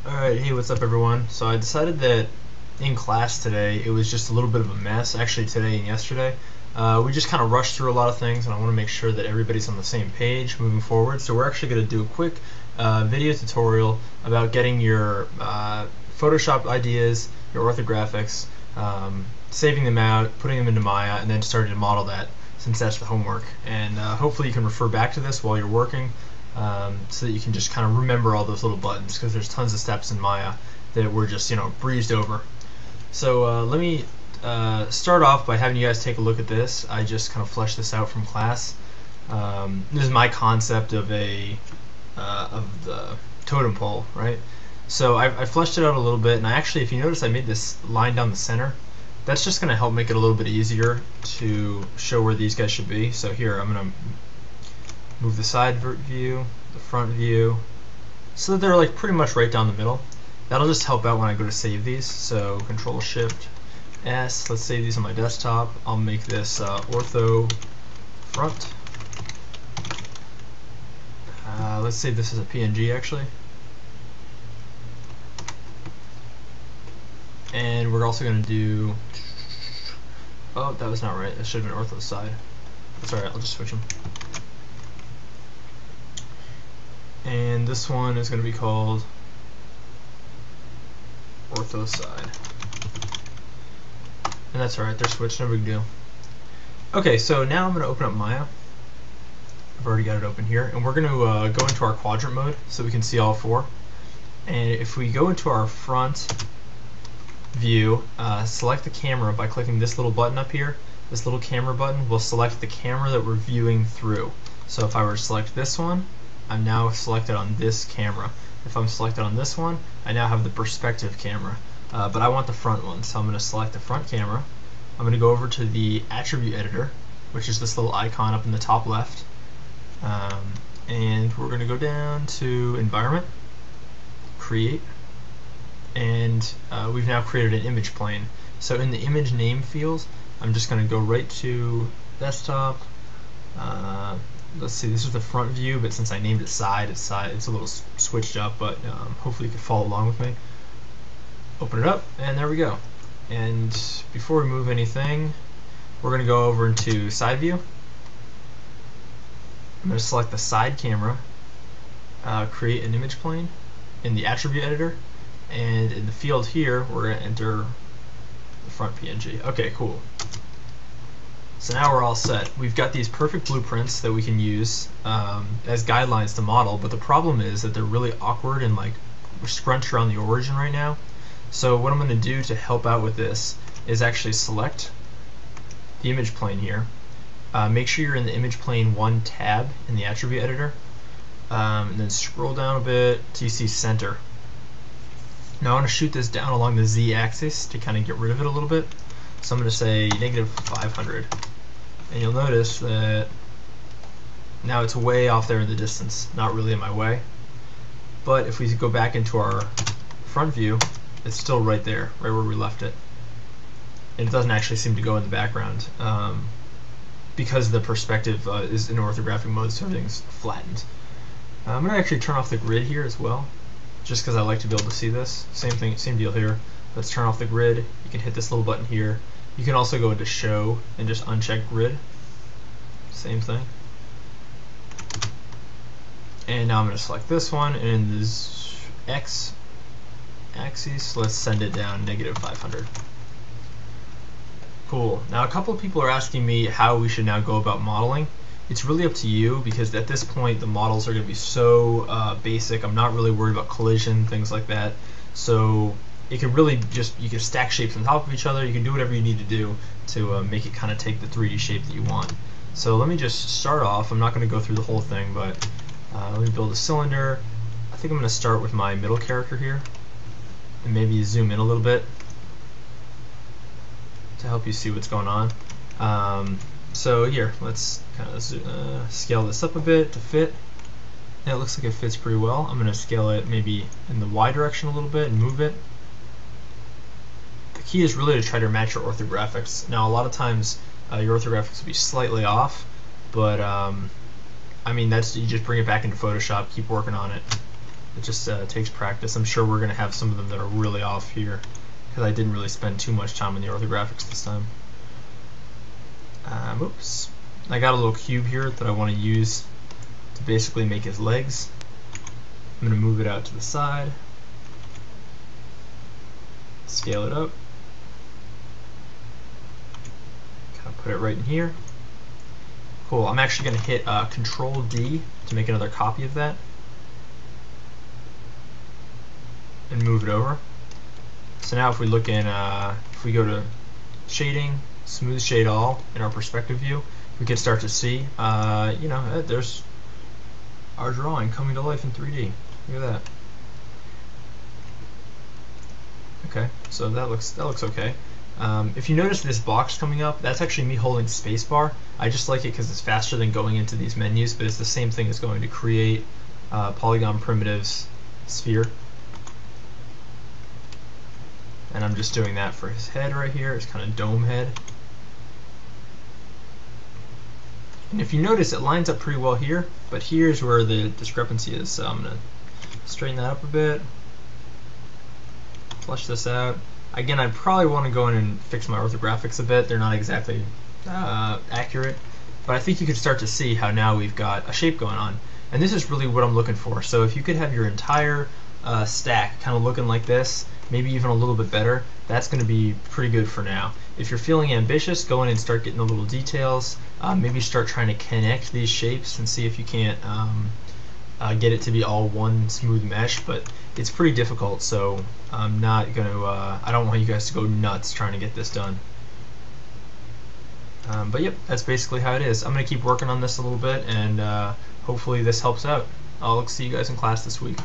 Alright, hey, what's up everyone? So I decided that in class today it was just a little bit of a mess, actually today and yesterday. We just kind of rushed through a lot of things and I want to make sure that everybody's on the same page moving forward. So we're actually going to do a quick video tutorial about getting your Photoshop ideas, your orthographics, saving them out, putting them into Maya, and then starting to model that since that's the homework. And hopefully you can refer back to this while you're working. So that you can just kind of remember all those little buttons, because there's tons of steps in Maya that we're just breezed over. So let me start off by having you guys take a look at this. I just kind of fleshed this out from class. This is my concept of the totem pole, right? So I fleshed it out a little bit, and if you notice, I made this line down the center. That's just going to help make it a little bit easier to show where these guys should be. So here, I'm going to move the side view, the front view, so that they're like pretty much right down the middle. That'll just help out when I go to save these. So Control Shift S, let's save these on my desktop. I'll make this ortho front. Let's save this as a PNG actually. And we're also going to do, oh, that was not right, that should have been ortho side. That's alright, I'll just switch them. And this one is going to be called ortho side. And that's alright, they're switched, no big deal. Okay, so now I'm going to open up Maya. I've already got it open here. And we're going to go into our quadrant mode so we can see all four. And if we go into our front view, select the camera by clicking this little button up here. This little camera button will select the camera that we're viewing through. So if I were to select this one, I'm now selected on this camera. If I'm selected on this one, I now have the perspective camera. But I want the front one, so I'm going to select the front camera. I'm going to go over to the attribute editor, which is this little icon up in the top left. And we're going to go down to environment, create, and we've now created an image plane. So in the image name field, I'm just going to go right to desktop. Let's see, this is the front view, but since I named it side, it's a little switched up, but hopefully you can follow along with me. Open it up, and there we go. And before we move anything, we're going to go over into side view. I'm going to select the side camera, create an image plane in the attribute editor, and in the field here, we're going to enter the front PNG. Okay, cool. So now we're all set. We've got these perfect blueprints that we can use as guidelines to model, but the problem is that they're really awkward and like scrunched around the origin right now. So what I'm going to do to help out with this is actually select the image plane here. Make sure you're in the image plane 1 tab in the attribute editor, and then scroll down a bit till you see center. Now I want to shoot this down along the z-axis to kind of get rid of it a little bit. So I'm going to say -500, and you'll notice that now it's way off there in the distance, not really in my way. But if we go back into our front view, it's still right there, right where we left it. And it doesn't actually seem to go in the background because the perspective is in orthographic mode, so everything's flattened. I'm going to actually turn off the grid here as well, just because I like to be able to see this. Same thing, same deal here. Let's turn off the grid. You can hit this little button here. You can also go into show and just uncheck grid. Same thing. And now I'm going to select this one, and in this X axis, let's send it down -500. Cool. Now a couple of people are asking me how we should now go about modeling. It's really up to you, because at this point the models are going to be so basic. I'm not really worried about collision, things like that. So it can really just, you can stack shapes on top of each other. You can do whatever you need to do to make it kind of take the 3D shape that you want. So let me just start off. I'm not going to go through the whole thing, but let me build a cylinder. I think I'm going to start with my middle character here, and maybe zoom in a little bit to help you see what's going on. So here, let's kind of scale this up a bit to fit. And it looks like it fits pretty well. I'm going to scale it maybe in the Y direction a little bit and move it. The key is really to try to match your orthographics. Now a lot of times your orthographics will be slightly off, but I mean, that's, you just bring it back into Photoshop, keep working on it. It just takes practice. I'm sure we're going to have some of them that are really off here because I didn't really spend too much time on the orthographics this time. Oops. I got a little cube here that I want to use to basically make his legs. I'm going to move it out to the side, scale it up, kind of put it right in here. Cool. I'm actually going to hit Control D to make another copy of that and move it over. So now if we look in, if we go to shading, smooth shade all in our perspective view, we can start to see, you know, there's our drawing coming to life in 3D. Look at that. Okay, so that looks okay. If you notice this box coming up, that's actually me holding spacebar. I just like it because it's faster than going into these menus, but it's the same thing as going to create polygon primitives sphere. And I'm just doing that for his head right here, his kind of dome head. And if you notice, it lines up pretty well here, but here's where the discrepancy is. So I'm going to straighten that up a bit, flush this out. Again, I probably want to go in and fix my orthographics a bit. They're not exactly accurate, but I think you can start to see how now we've got a shape going on. And this is really what I'm looking for. So if you could have your entire stack kind of looking like this, maybe even a little bit better, that's going to be pretty good for now. If you're feeling ambitious, go in and start getting the little details. Maybe start trying to connect these shapes and see if you can't get it to be all one smooth mesh, but it's pretty difficult, so I'm not going to, I don't want you guys to go nuts trying to get this done. But yep, that's basically how it is. I'm going to keep working on this a little bit, and hopefully this helps out. I'll see you guys in class this week.